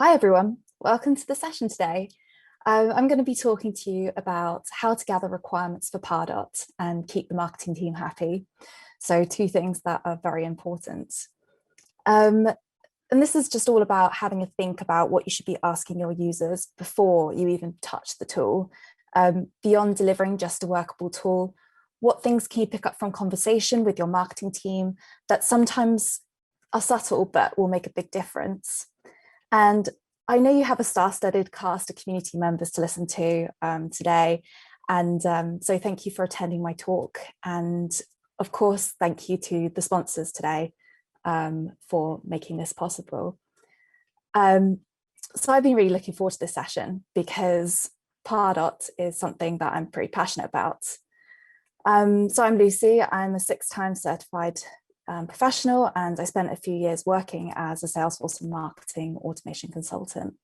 Hi everyone, welcome to the session today. I'm going to be talking to you about how to gather requirements for Pardot and keep the marketing team happy. So two things that are very important. And this is just all about having a think about what you should be asking your users before you even touch the tool. Beyond delivering just a workable tool, what things can you pick up from conversation with your marketing team that sometimes are subtle but will make a big difference? And I know you have a star-studded cast of community members to listen to today. And so thank you for attending my talk. And of course, thank you to the sponsors today for making this possible. So I've been really looking forward to this session because Pardot is something that I'm pretty passionate about. So I'm Lucy, I'm a 6-time certified professional, and I spent a few years working as a Salesforce and marketing automation consultant.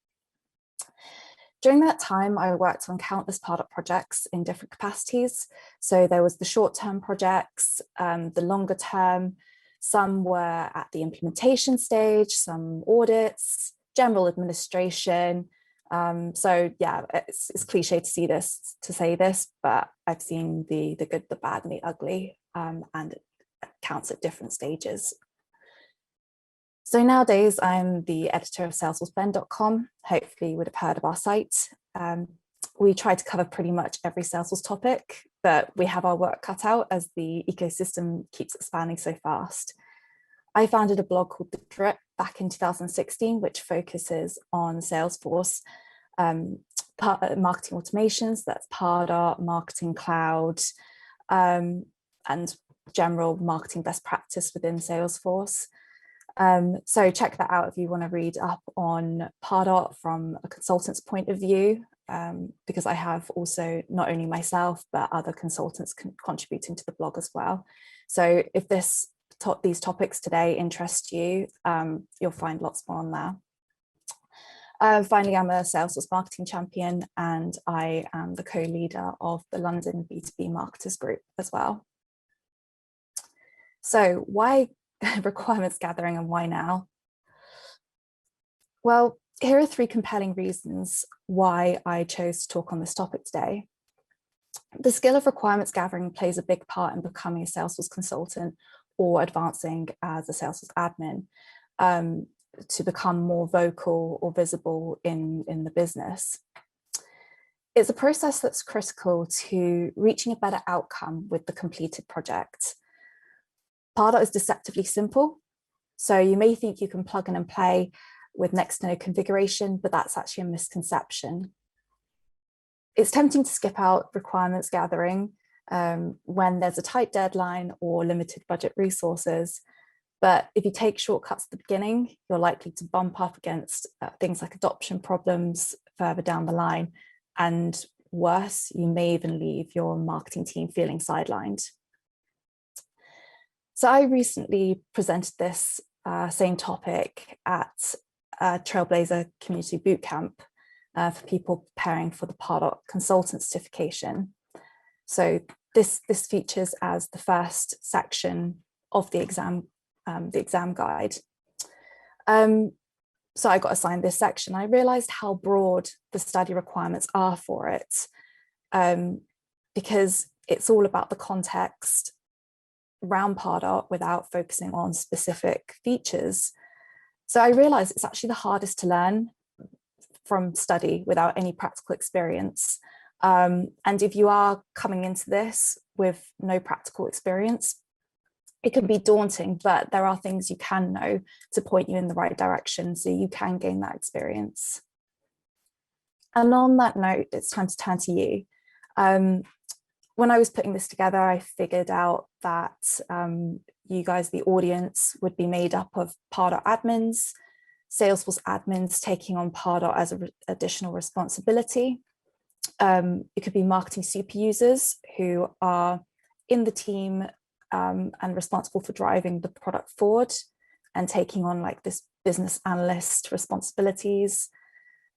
During that time, I worked on countless Pardot projects in different capacities. So there was the short-term projects, the longer term, some were at the implementation stage, some audits, general administration. So yeah, it's cliche to say this, but I've seen the good, the bad, and the ugly, and counts at different stages. So nowadays I'm the editor of salesforceben.com. Hopefully you would have heard of our site. We try to cover pretty much every Salesforce topic, but we have our work cut out as the ecosystem keeps expanding so fast. I founded a blog called The Drip back in 2016, which focuses on Salesforce marketing automations, that's Pardot, Marketing Cloud, and general marketing best practice within Salesforce. So check that out if you want to read up on Pardot from a consultant's point of view, because I have also not only myself, but other consultants contributing to the blog as well. So if these topics today interest you, you'll find lots more on there. Finally, I'm a Salesforce marketing champion, and I am the co-leader of the London B2B Marketers Group as well. So why requirements gathering and why now? Well, here are 3 compelling reasons why I chose to talk on this topic today. The skill of requirements gathering plays a big part in becoming a Salesforce consultant or advancing as a Salesforce admin to become more vocal or visible in the business. It's a process that's critical to reaching a better outcome with the completed project. Pardot is deceptively simple, so you may think you can plug in and play with next to no configuration, but that's actually a misconception. It's tempting to skip out requirements gathering when there's a tight deadline or limited budget resources, but if you take shortcuts at the beginning, you're likely to bump up against things like adoption problems further down the line, and worse, you may even leave your marketing team feeling sidelined. So I recently presented this same topic at Trailblazer Community Bootcamp for people preparing for the Pardot Consultant Certification. So this features as the first section of the exam guide. So I got assigned this section. I realized how broad the study requirements are for it, because it's all about the context around Pardot without focusing on specific features. So I realized it's actually the hardest to learn from study without any practical experience. And if you are coming into this with no practical experience, it can be daunting, but there are things you can know to point you in the right direction so you can gain that experience. And on that note, it's time to turn to you. When I was putting this together, I figured out that you guys, the audience, would be made up of Pardot admins, Salesforce admins taking on Pardot as an additional responsibility. It could be marketing super users who are in the team and responsible for driving the product forward and taking on like this business analyst responsibilities.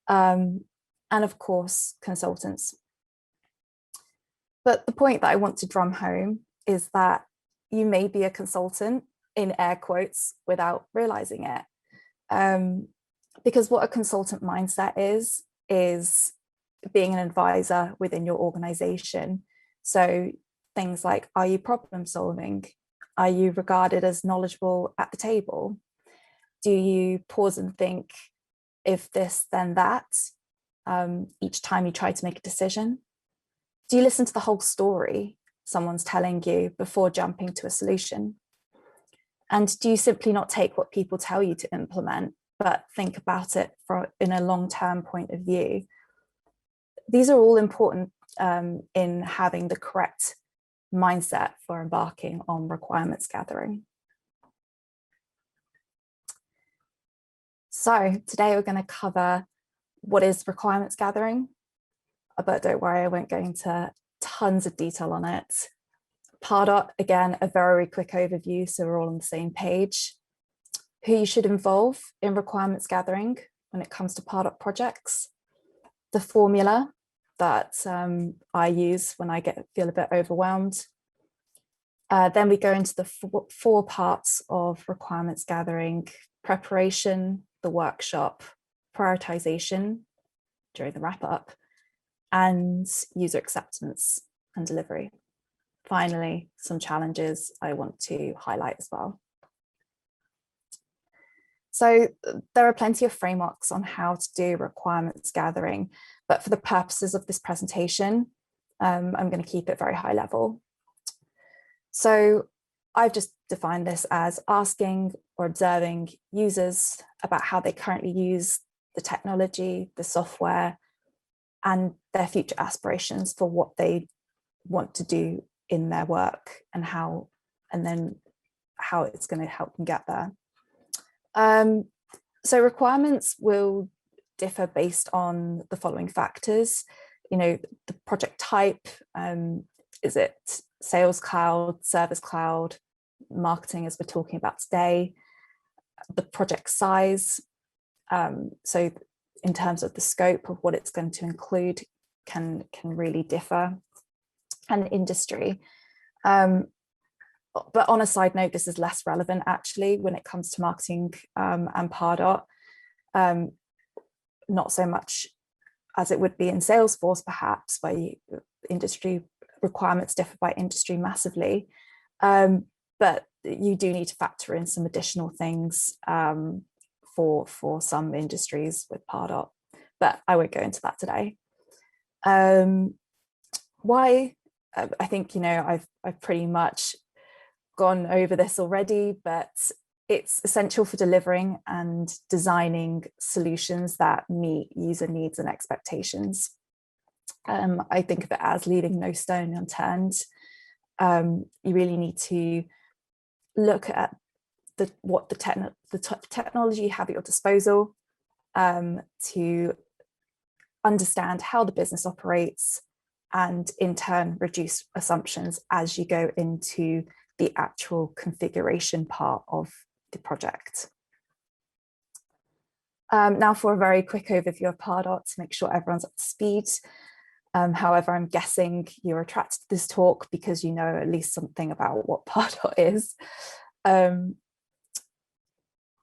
And of course, consultants. But the point that I want to drum home is that you may be a consultant in air quotes without realizing it. Because what a consultant mindset is being an advisor within your organization. So things like, are you problem solving? Are you regarded as knowledgeable at the table? Do you pause and think, if this, then that, each time you try to make a decision? Do you listen to the whole story someone's telling you before jumping to a solution? And do you simply not take what people tell you to implement, but think about it in a long-term point of view? These are all important in having the correct mindset for embarking on requirements gathering. So today we're going to cover what is requirements gathering, but don't worry, I won't go into tons of detail on it. Pardot, again, a very quick overview, so we're all on the same page. Who you should involve in requirements gathering when it comes to Pardot projects. The formula that I use when I feel a bit overwhelmed. Then we go into the four parts of requirements gathering: preparation, the workshop, prioritization during the wrap up, and user acceptance and delivery. Finally, some challenges I want to highlight as well. So there are plenty of frameworks on how to do requirements gathering, but for the purposes of this presentation, I'm going to keep it very high level. So I've just defined this as asking or observing users about how they currently use the technology, the software, and their future aspirations for what they want to do in their work, and then how it's going to help them get there. So requirements will differ based on the following factors. The project type, is it Sales Cloud, Service Cloud, marketing, as we're talking about today, the project size. So in terms of the scope of what it's going to include can really differ, and industry. But on a side note, this is less relevant actually when it comes to marketing and Pardot, not so much as it would be in Salesforce, perhaps, where industry requirements differ by industry massively. But you do need to factor in some additional things for some industries with Pardot, but I won't go into that today. Why? I think, I've pretty much gone over this already, but it's essential for delivering and designing solutions that meet user needs and expectations. I think of it as leaving no stone unturned. You really need to look at what the technology you have at your disposal, to understand how the business operates, and in turn reduce assumptions as you go into the actual configuration part of the project. Now for a very quick overview of Pardot to make sure everyone's up to speed. However, I'm guessing you're attracted to this talk because you know at least something about what Pardot is.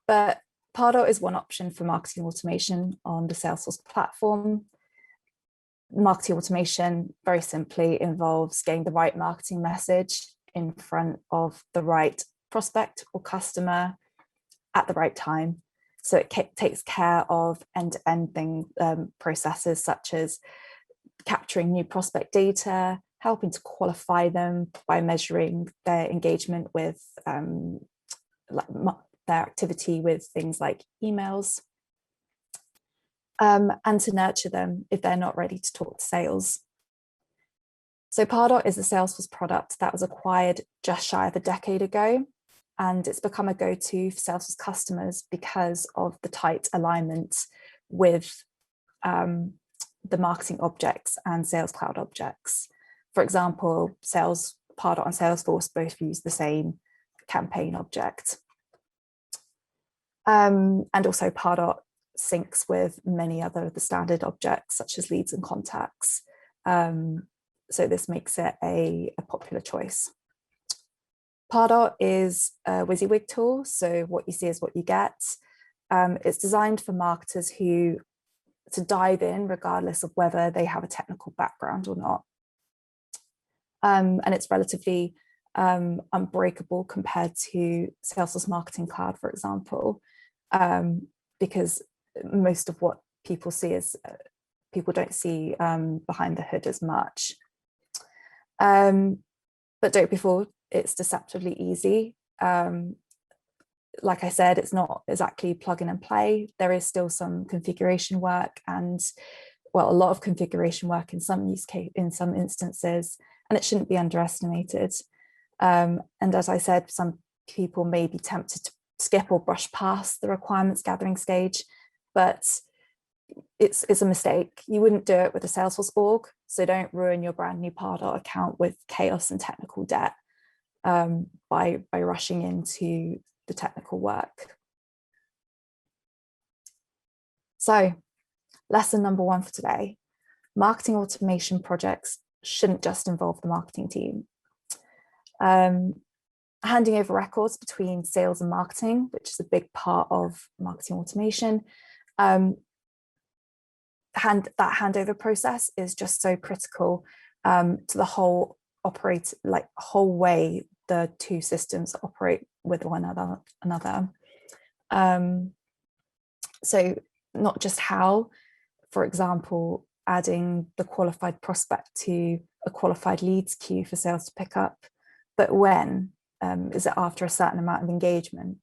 But Pardot is one option for marketing automation on the Salesforce platform. Marketing automation, very simply, involves getting the right marketing message in front of the right prospect or customer at the right time. So it takes care of end-to-end processes such as capturing new prospect data, helping to qualify them by measuring their engagement with their activity with things like emails, and to nurture them if they're not ready to talk to sales. So Pardot is a Salesforce product that was acquired just shy of a decade ago, and it's become a go-to for Salesforce customers because of the tight alignment with the marketing objects and Sales Cloud objects. For example, Pardot and Salesforce both use the same campaign object. And also Pardot syncs with many other of the standard objects such as leads and contacts. So this makes it a popular choice. Pardot is a WYSIWYG tool, so what you see is what you get. It's designed for marketers to dive in regardless of whether they have a technical background or not. And it's relatively unbreakable compared to Salesforce Marketing Cloud, for example, because most of what people see is people don't see behind the hood as much. But don't be fooled, it's deceptively easy. Like I said, it's not exactly plug in and play. There is still some configuration work and, well, a lot of configuration work in some instances, and it shouldn't be underestimated. And as I said, some people may be tempted to skip or brush past the requirements gathering stage, but it's a mistake. You wouldn't do it with a Salesforce org, so don't ruin your brand new Pardot account with chaos and technical debt by rushing into the technical work. So, lesson number 1 for today: marketing automation projects shouldn't just involve the marketing team. Handing over records between sales and marketing, which is a big part of marketing automation, that handover process is just so critical to the whole way the two systems operate with one another. So not just how, for example, adding the qualified prospect to a qualified leads queue for sales to pick up, but when. Is it after a certain amount of engagement?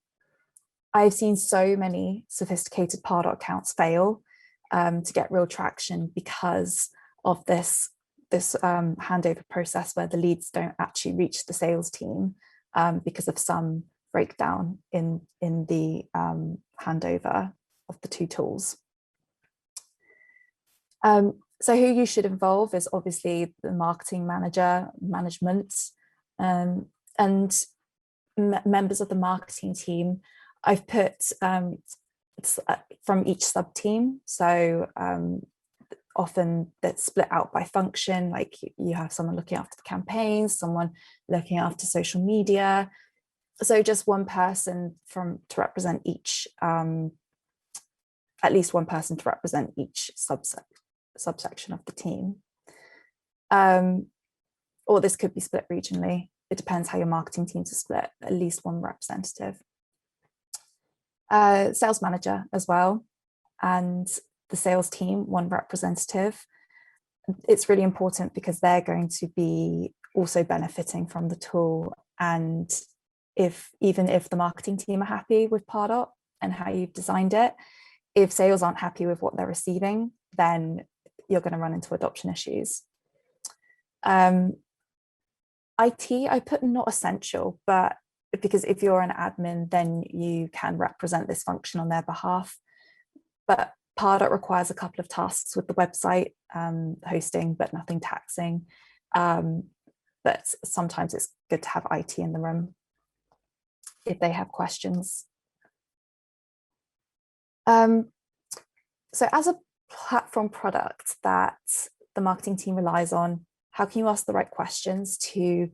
I've seen so many sophisticated Pardot accounts fail to get real traction because of this handover process where the leads don't actually reach the sales team because of some breakdown in the handover of the two tools. So who you should involve is obviously the marketing manager, management, and members of the marketing team. I've put from each sub team. So often that's split out by function, like you have someone looking after the campaigns, someone looking after social media. So just one person to represent each, at least one person to represent each subsection of the team. Or this could be split regionally. It depends how your marketing teams are split, at least one representative. Sales manager as well, and the sales team, one representative. It's really important because they're going to be also benefiting from the tool. And even if the marketing team are happy with Pardot and how you've designed it, if sales aren't happy with what they're receiving, then you're going to run into adoption issues. IT, I put not essential, but because if you're an admin, then you can represent this function on their behalf. But Pardot requires a couple of tasks with the website, hosting, but nothing taxing. But sometimes it's good to have IT in the room if they have questions. So as a platform product that the marketing team relies on, how can you ask the right questions to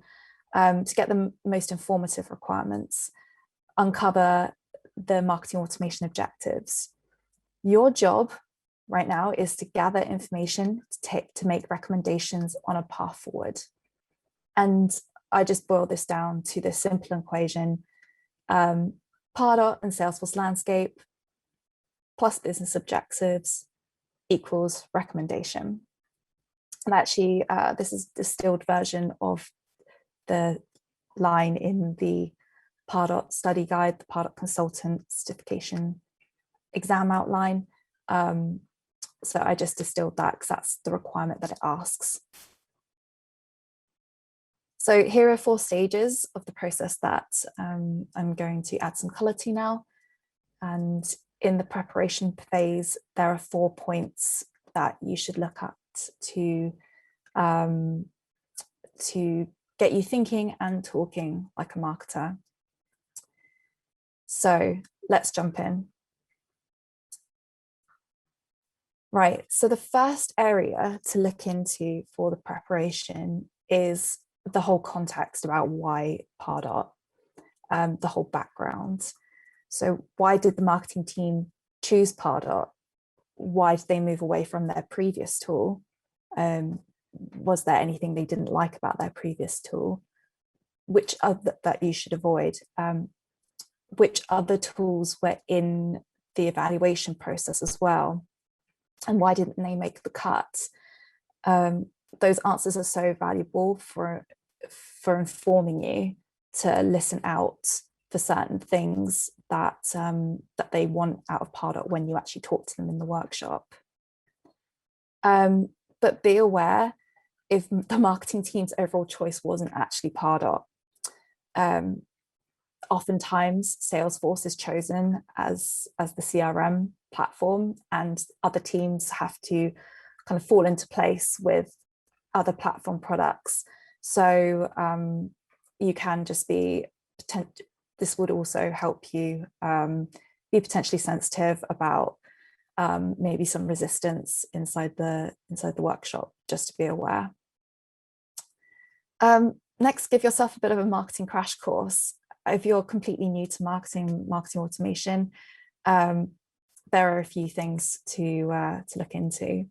get the most informative requirements, uncover the marketing automation objectives? Your job right now is to gather information to make recommendations on a path forward. And I just boil this down to this simple equation: Pardot and Salesforce landscape plus business objectives equals recommendation. And actually, this is a distilled version of the line in the Pardot study guide, the Pardot consultant certification exam outline. So I just distilled that because that's the requirement that it asks. So here are 4 stages of the process that I'm going to add some color to now. And in the preparation phase, there are 4 points that you should look at to get you thinking and talking like a marketer. So let's jump in. Right, so the first area to look into for the preparation is the whole context about why Pardot, the whole background. So why did the marketing team choose Pardot? Why did they move away from their previous tool? Was there anything they didn't like about their previous tool? Which other that you should avoid? Which other tools were in the evaluation process as well? And why didn't they make the cut? Those answers are so valuable for informing you to listen out for certain things that that they want out of Pardot when you actually talk to them in the workshop. But be aware if the marketing team's overall choice wasn't actually Pardot. Oftentimes Salesforce is chosen as the CRM platform, and other teams have to kind of fall into place with other platform products. So you can just be, this would also help you be potentially sensitive about maybe some resistance inside the workshop, just to be aware. Next, give yourself a bit of a marketing crash course. If you're completely new to marketing automation, there are a few things to look into.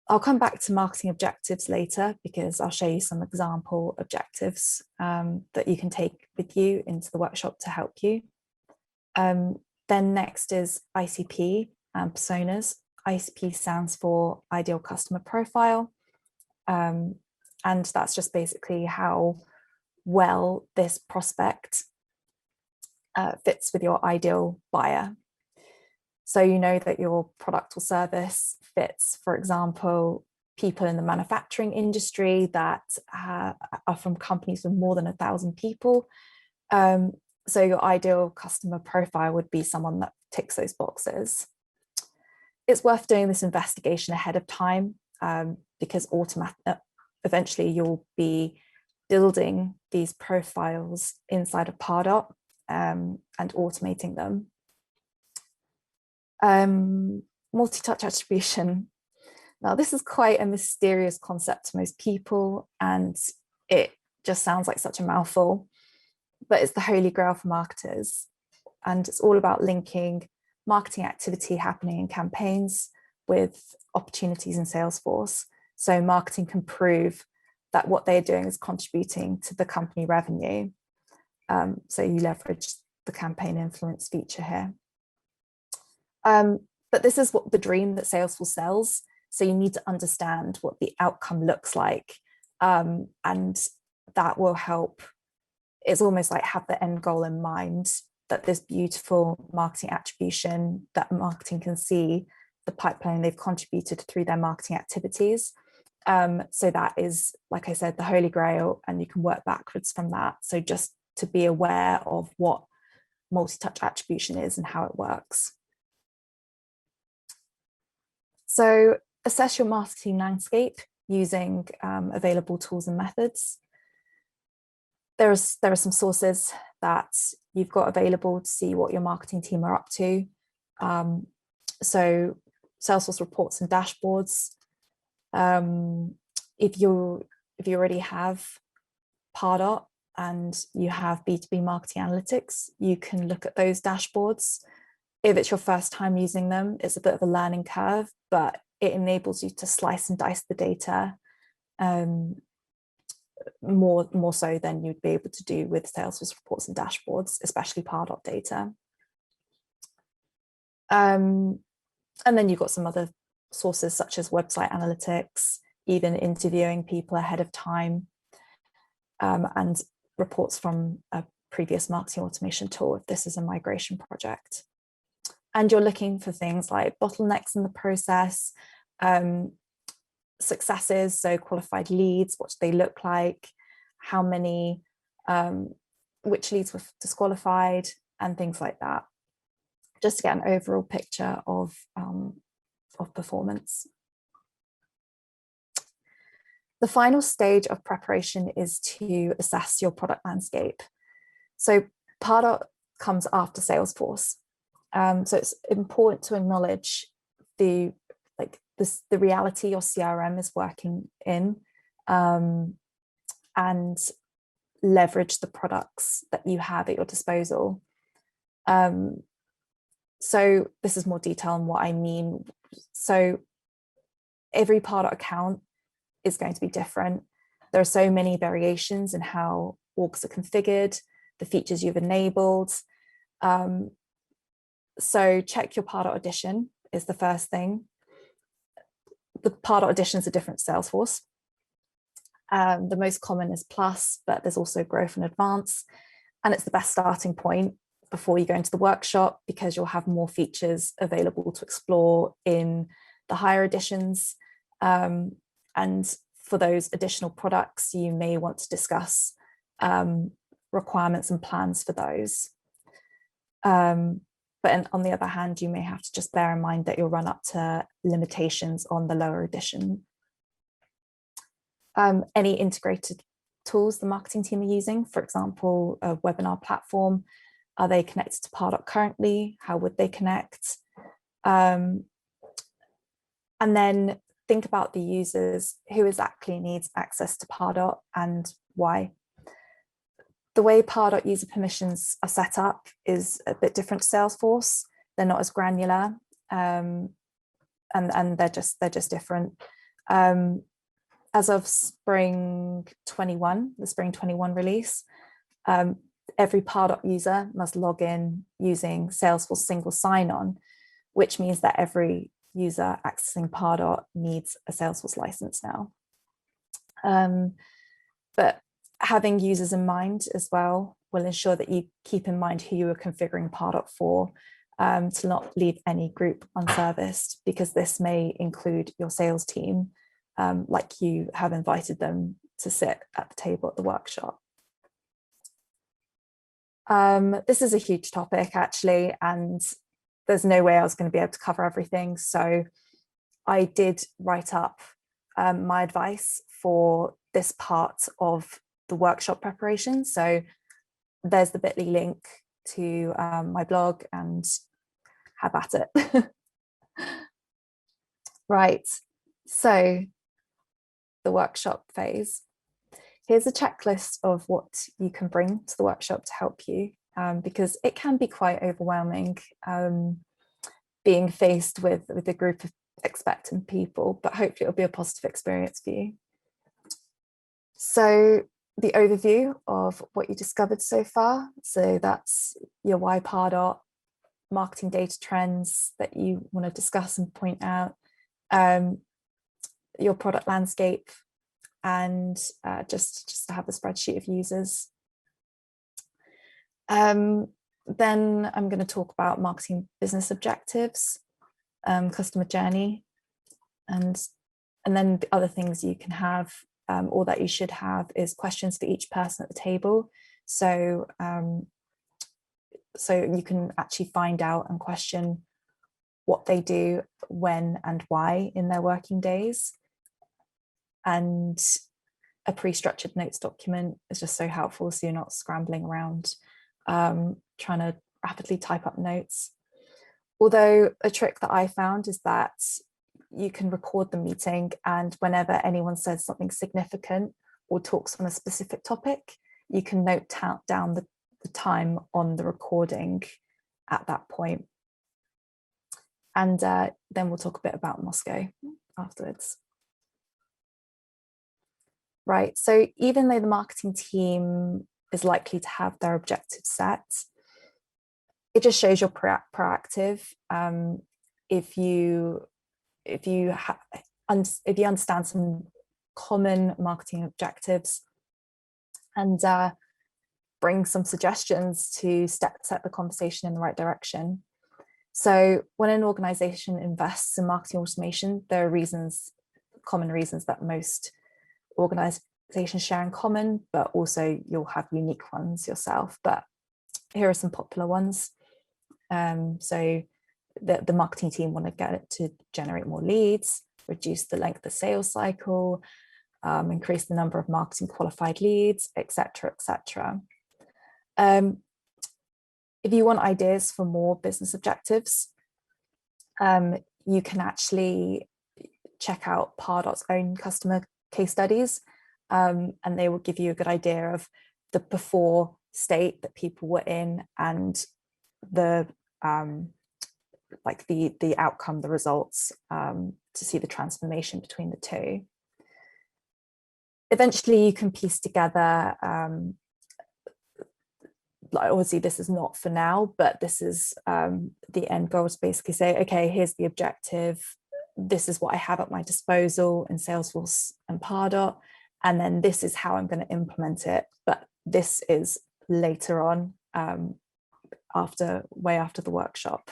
I'll come back to marketing objectives later because I'll show you some example objectives that you can take with you into the workshop to help you. Then next is ICP and personas. ICP stands for Ideal Customer Profile. And that's just basically how well this prospect fits with your ideal buyer. So you know that your product or service fits, for example, people in the manufacturing industry that are from companies with more than 1,000 people. So your ideal customer profile would be someone that ticks those boxes. It's worth doing this investigation ahead of time because eventually you'll be building these profiles inside of Pardot and automating them. Multi-touch attribution. Now, this is quite a mysterious concept to most people, and it just sounds like such a mouthful, but it's the holy grail for marketers. And it's all about linking marketing activity happening in campaigns with opportunities in Salesforce. So marketing can prove that what they're doing is contributing to the company revenue. So you leverage the campaign influence feature here. But this is what the dream that Salesforce sells. So you need to understand what the outcome looks like. And that will help. It's almost like have the end goal in mind, that this beautiful marketing attribution that marketing can see the pipeline they've contributed through their marketing activities. So that is, like I said, the holy grail, and you can work backwards from that. So just to be aware of what multi-touch attribution is and how it works. So assess your marketing landscape using available tools and methods. There are some sources that you've got available to see what your marketing team are up to. So Salesforce reports and dashboards. If you already have Pardot and you have B2B marketing analytics, you can look at those dashboards. If it's your first time using them, it's a bit of a learning curve, but it enables you to slice and dice the data more so than you'd be able to do with Salesforce reports and dashboards, especially Pardot data. And then you've got some other sources such as website analytics, even interviewing people ahead of time, and reports from a previous marketing automation tool if this is a migration project. And you're looking for things like bottlenecks in the process, successes, so qualified leads, what do they look like, how many, which leads were disqualified, and things like that, just to get an overall picture of performance. The final stage of preparation is to assess your product landscape. So Pardot comes after Salesforce. So it's important to acknowledge the reality your CRM is working in, and leverage the products that you have at your disposal. So this is more detail on what I mean. So every Pardot account is going to be different. There are so many variations in how orgs are configured, the features you've enabled. So check your Pardot edition is the first thing. The Pardot editions are different to Salesforce. The most common is Plus, but there's also Growth and Advance. And it's the best starting point before you go into the workshop, because you'll have more features available to explore in the higher editions. And for those additional products, you may want to discuss requirements and plans for those. But on the other hand, you may have to just bear in mind that you'll run up to limitations on the lower edition. Any integrated tools the marketing team are using, for example, a webinar platform, are they connected to Pardot currently? How would they connect? And then think about the users, who exactly needs access to Pardot and why. The way Pardot user permissions are set up is a bit different to Salesforce. They're not as granular, and they're just different. As of Spring 21, the Spring 21 release, every Pardot user must log in using Salesforce single sign-on, which means that every user accessing Pardot needs a Salesforce license now. But having users in mind as well will ensure that you keep in mind who you are configuring Pardot for, to not leave any group unserviced, because this may include your sales team, like you have invited them to sit at the table at the workshop. This is a huge topic actually, and there's no way I was going to be able to cover everything. So I did write up my advice for this part of the workshop preparation. So there's the bit.ly link to my blog, and have at it. Right, so the workshop phase. Here's a checklist of what you can bring to the workshop to help you, because it can be quite overwhelming being faced with a group of expectant people, but hopefully it'll be a positive experience for you. So the overview of what you discovered so far. So that's your why Pardot, marketing data trends that you want to discuss and point out, your product landscape, and just to have a spreadsheet of users. Then I'm going to talk about marketing business objectives, customer journey, and then the other things you can have, or that you should have, is questions for each person at the table. So so you can actually find out and question what they do, when and why in their working days. And a pre-structured notes document is just so helpful, so you're not scrambling around trying to rapidly type up notes. Although a trick that I found is that you can record the meeting, and whenever anyone says something significant or talks on a specific topic, you can note down the time on the recording at that point. And then we'll talk a bit about Moscow afterwards. Right, so even though the marketing team is likely to have their objectives set, it just shows you're proactive. If you understand some common marketing objectives, and bring some suggestions to set the conversation in the right direction. So when an organization invests in marketing automation, there are common reasons that most organizations share in common, but also you'll have unique ones yourself. But here are some popular ones. So the marketing team want to get it to generate more leads, reduce the length of the sales cycle, increase the number of marketing qualified leads, etc., etc. If you want ideas for more business objectives, you can actually check out Pardot's own customer case studies, and they will give you a good idea of the before state that people were in and the the outcome, the results, to see the transformation between the two. Eventually, you can piece together, like obviously this is not for now, but this is the end goal, to basically say, okay, here's the objective. This is what I have at my disposal in Salesforce and Pardot, and then this is how I'm going to implement it. But this is later on, way after the workshop.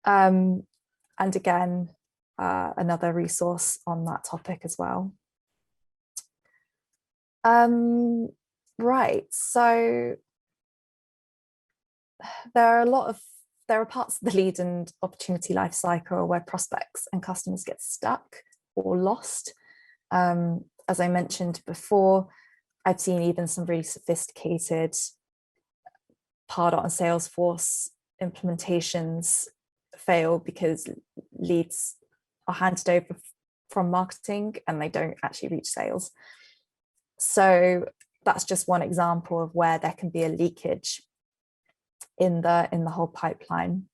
And again, another resource on that topic as well. Right, so there are parts of the lead and opportunity lifecycle where prospects and customers get stuck or lost. As I mentioned before, I've seen even some really sophisticated Pardot and Salesforce implementations fail because leads are handed over from marketing and they don't actually reach sales. So that's just one example of where there can be a leakage in the whole pipeline.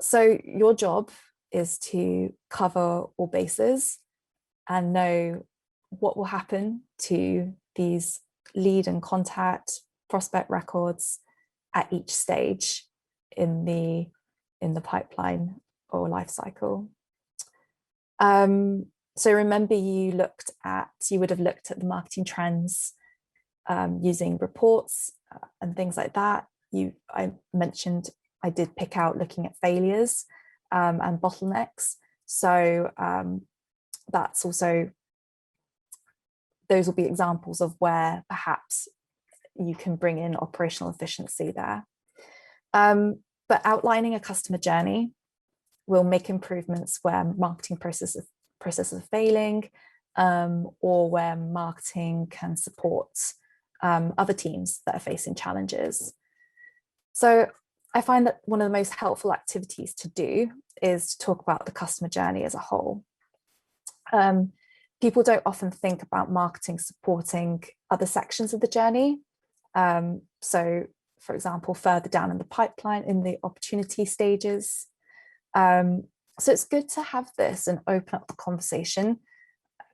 So your job is to cover all bases and know what will happen to these lead and contact prospect records at each stage in the pipeline or life cycle. So remember, you would have looked at the marketing trends using reports and things like that. I mentioned I did pick out looking at failures and bottlenecks. So that's also, those will be examples of where perhaps you can bring in operational efficiency there. But outlining a customer journey will make improvements where marketing processes are failing, or where marketing can support other teams that are facing challenges. So I find that one of the most helpful activities to do is to talk about the customer journey as a whole. People don't often think about marketing supporting other sections of the journey. So, for example, further down in the pipeline, in the opportunity stages. So it's good to have this and open up the conversation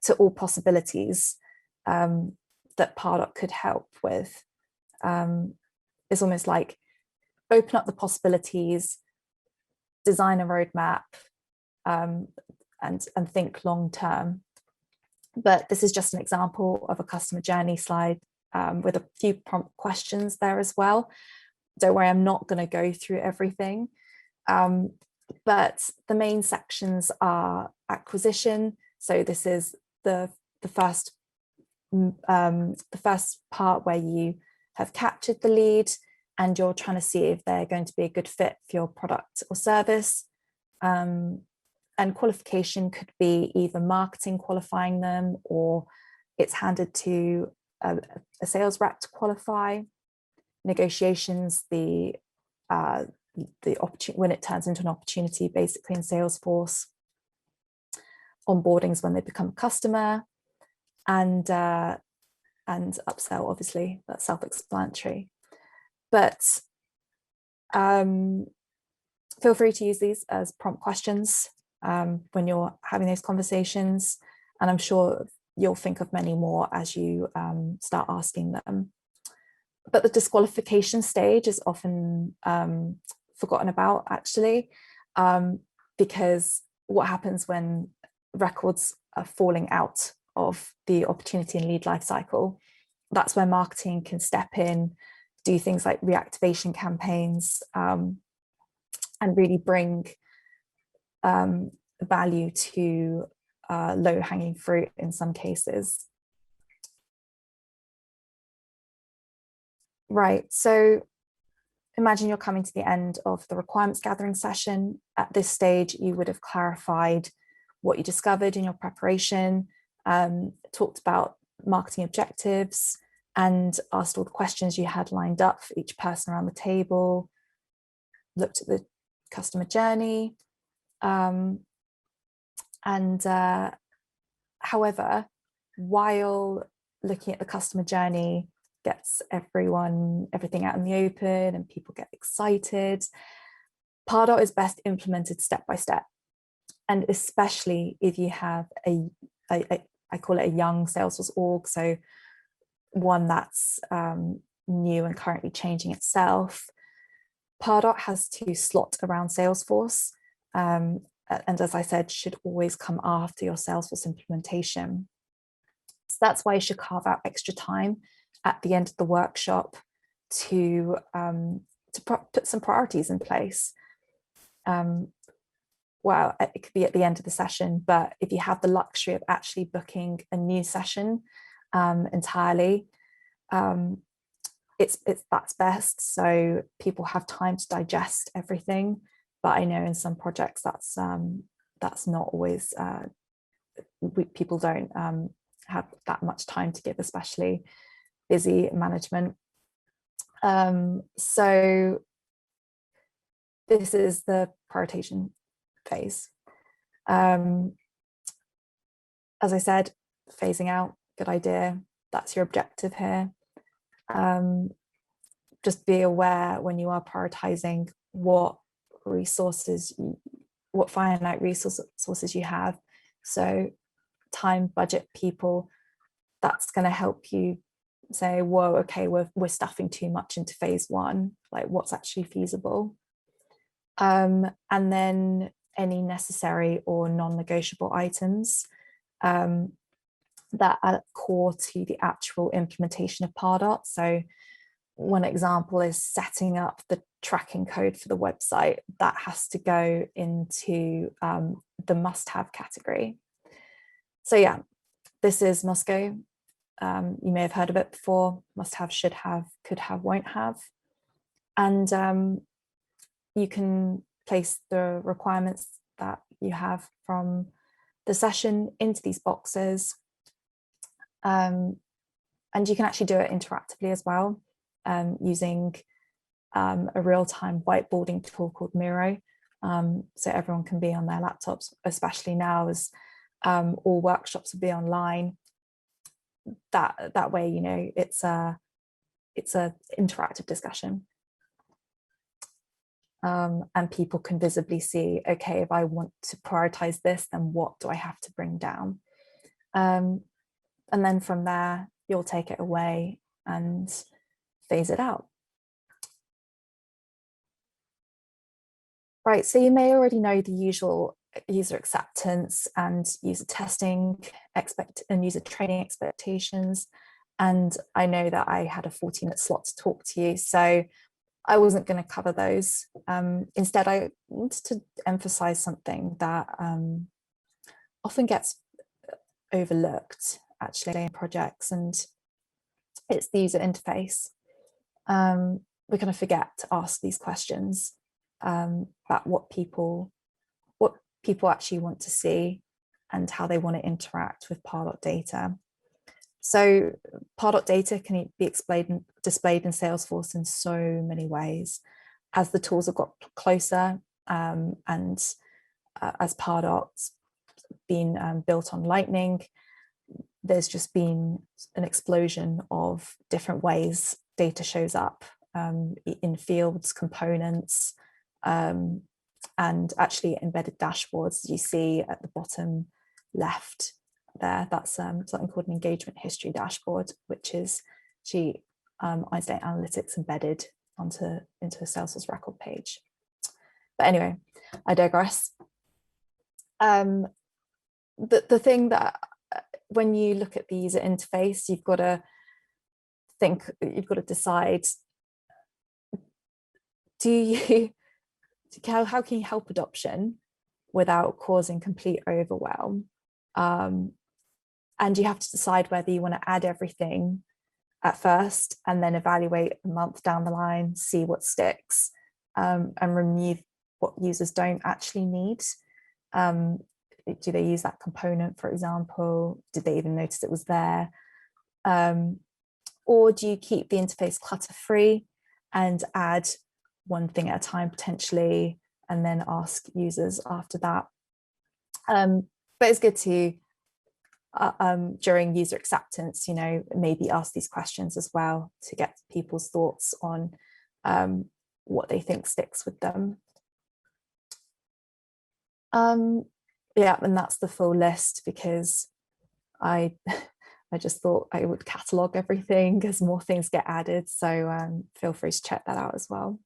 to all possibilities that Pardot could help with. It's almost like open up the possibilities, design a roadmap, and think long term. But this is just an example of a customer journey slide with a few prompt questions there as well. Don't worry, I'm not going to go through everything. But the main sections are acquisition. So this is the first part where you have captured the lead and you're trying to see if they're going to be a good fit for your product or service. And qualification could be either marketing qualifying them, or it's handed to a sales rep to qualify. Negotiations, the opportunity when it turns into an opportunity, basically in Salesforce. Onboardings when they become a customer, and upsell, obviously, that's self-explanatory. But feel free to use these as prompt questions when you're having those conversations, and I'm sure you'll think of many more as you start asking them. But the disqualification stage is often forgotten about, actually, because what happens when records are falling out of the opportunity and lead lifecycle, that's where marketing can step in, do things like reactivation campaigns, and really bring value to low-hanging fruit in some cases. Right, so imagine you're coming to the end of the requirements gathering session. At this stage, you would have clarified what you discovered in your preparation, talked about marketing objectives, and asked all the questions you had lined up for each person around the table, looked at the customer journey. However, while looking at the customer journey gets everything out in the open and people get excited. Pardot is best implemented step by step. And especially if you have I call it a young Salesforce org, so one that's new and currently changing itself. Pardot has to slot around Salesforce. And as I said, should always come after your Salesforce implementation. So that's why you should carve out extra time at the end of the workshop to put some priorities in place. Well, it could be at the end of the session, but if you have the luxury of actually booking a new session entirely, that's best. So people have time to digest everything. But I know in some projects that's not always. People don't have that much time to give, especially busy management. So this is the Protation Phase. As I said, phasing out, good idea. That's your objective here. Just be aware when you are prioritizing what finite resources you have. So time, budget, people, that's going to help you say, whoa, okay, we're stuffing too much into phase one, like what's actually feasible. And then any necessary or non-negotiable items that are core to the actual implementation of Pardot. So one example is setting up the tracking code for the website. That has to go into the must-have category. So yeah, this is Moscow. You may have heard of it before. Must have, should have, could have, won't have. And you can place the requirements that you have from the session into these boxes. And you can actually do it interactively as well, using a real-time whiteboarding tool called Miro. So everyone can be on their laptops, especially now as all workshops will be online. That way, you know, it's a interactive discussion. And people can visibly see, okay, if I want to prioritize this, then what do I have to bring down? And then from there, you'll take it away and phase it out. Right, so you may already know the usual user acceptance and user testing and user training expectations. And I know that I had a 40-minute slot to talk to you, so I wasn't going to cover those. Instead, I wanted to emphasize something that often gets overlooked actually in projects, and it's the user interface. We kind of forget to ask these questions about what people actually want to see and how they want to interact with Pardot data. So Pardot data can be displayed in Salesforce in so many ways. As the tools have got closer and as Pardot's been built on Lightning, there's just been an explosion of different ways data shows up in fields, components, and actually embedded dashboards. You see at the bottom left there, that's something called an engagement history dashboard, which is actually Einstein Analytics embedded into a Salesforce record page. But anyway, I digress. The thing that when you look at the user interface, you've got to decide, how can you help adoption without causing complete overwhelm? And you have to decide whether you want to add everything at first and then evaluate a month down the line, see what sticks, and remove what users don't actually need. Do they use that component, for example? Did they even notice it was there? Or do you keep the interface clutter-free and add one thing at a time potentially, and then ask users after that? But it's good to during user acceptance, maybe ask these questions as well to get people's thoughts on what they think sticks with them. Yeah, and that's the full list, because I just thought I would catalog everything as more things get added. So feel free to check that out as well.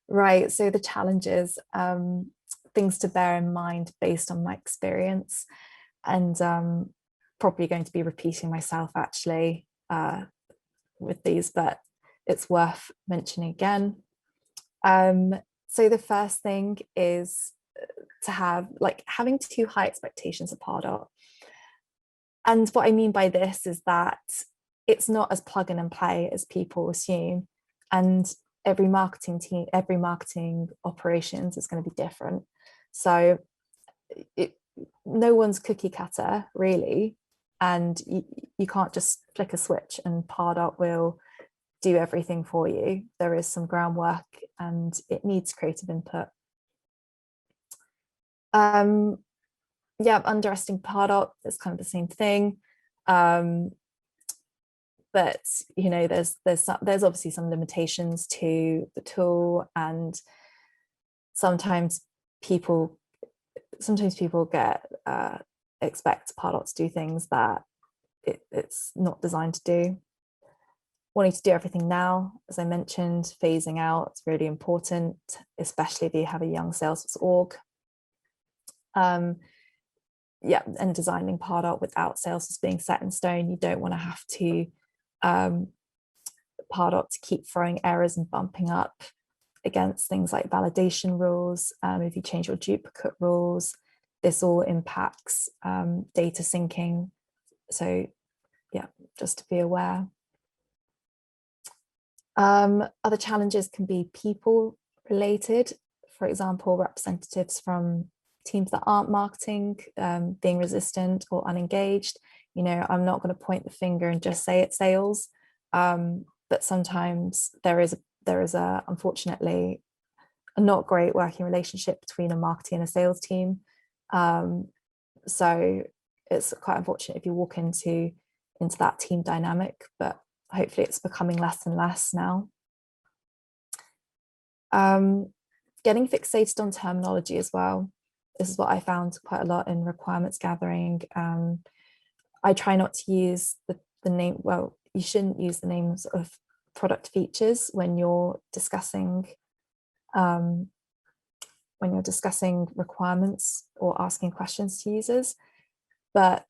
Right, so the challenges, things to bear in mind based on my experience, and probably going to be repeating myself actually with these, but it's worth mentioning again. So the first thing is to having too high expectations of Pardot. And what I mean by this is that it's not as plug and play as people assume. And every marketing team, every marketing operations is going to be different. So no one's cookie cutter really. And you can't just flick a switch and Pardot will do everything for you. There is some groundwork and it needs creative input. Yeah, underestimating Pardot is kind of the same thing. But there's obviously some limitations to the tool, and sometimes people expect Pardot to do things that it's not designed to do. Wanting to do everything now, as I mentioned, phasing out is really important, especially if you have a young Salesforce org. Yeah, and designing Pardot without Salesforce being set in stone. You don't want to have to Pardot to keep throwing errors and bumping up against things like validation rules. If you change your duplicate rules, this all impacts data syncing. So yeah, just to be aware. Other challenges can be people related. For example, representatives from teams that aren't marketing being resistant or unengaged. I'm not going to point the finger and just say it's sales, but sometimes there is unfortunately a not great working relationship between a marketing and a sales team. So it's quite unfortunate if you walk into that team dynamic, but hopefully it's becoming less and less now. Getting fixated on terminology as well. This is what I found quite a lot in requirements gathering. I try not to use the name, well, you shouldn't use the names of product features when you're discussing requirements or asking questions to users. But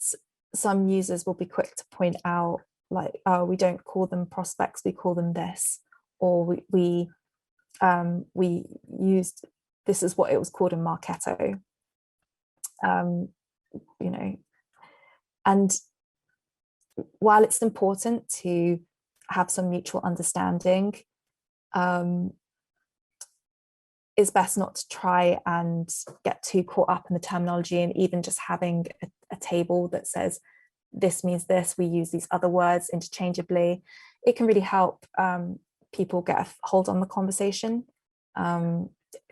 some users will be quick to point out, like, oh, we don't call them prospects, we call them this, or we used, this is what it was called in Marketo. And while it's important to have some mutual understanding, it's best not to try and get too caught up in the terminology, and even just having a table that says this means this, we use these other words interchangeably. It can really help people get a hold on the conversation.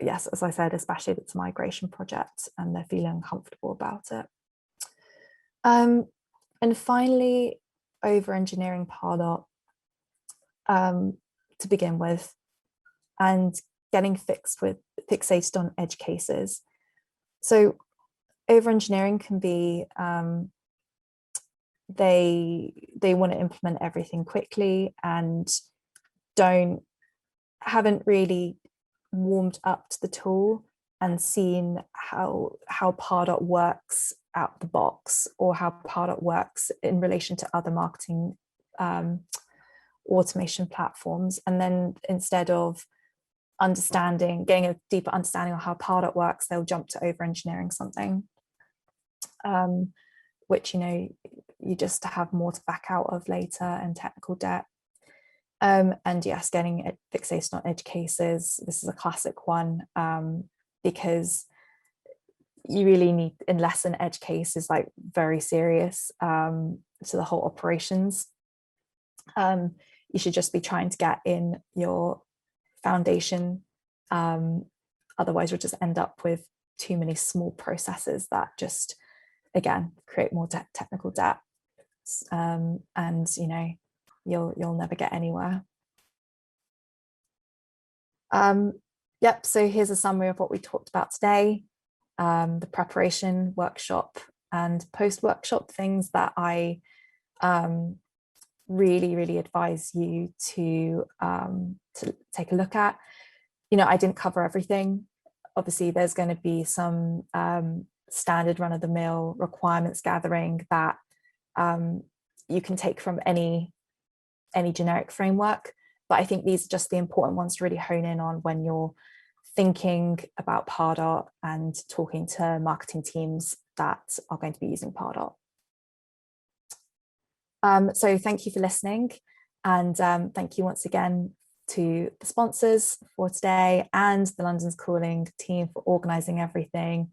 Yes, as I said, especially if it's a migration project and they're feeling uncomfortable about it. And finally, over-engineering Pardot to begin with, and getting fixated on edge cases. So over-engineering can be they want to implement everything quickly and haven't really warmed up to the tool and seen how Pardot works out the box, or how Pardot works in relation to other marketing automation platforms. And then instead of getting a deeper understanding of how Pardot works, they'll jump to over-engineering something, which you just have more to back out of later, and technical debt. And yes, getting fixated on edge cases. This is a classic one, because you really need, unless an edge case is like very serious to the whole operations, you should just be trying to get in your foundation. Otherwise you'll just end up with too many small processes that just again, create more technical debt. And you'll never get anywhere. Yep, so here's a summary of what we talked about today. The preparation, workshop, and post-workshop things that I really advise you to take a look at. I didn't cover everything. Obviously, there's going to be some standard run-of-the-mill requirements gathering that you can take from any generic framework. But I think these are just the important ones to really hone in on when you're thinking about Pardot and talking to marketing teams that are going to be using Pardot. So thank you for listening, and thank you once again to the sponsors for today and the London's Calling team for organising everything.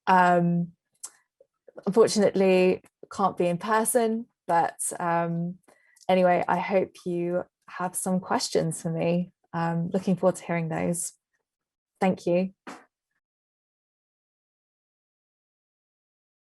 Unfortunately, can't be in person, but anyway, I hope you have some questions for me. Looking forward to hearing those. Thank you.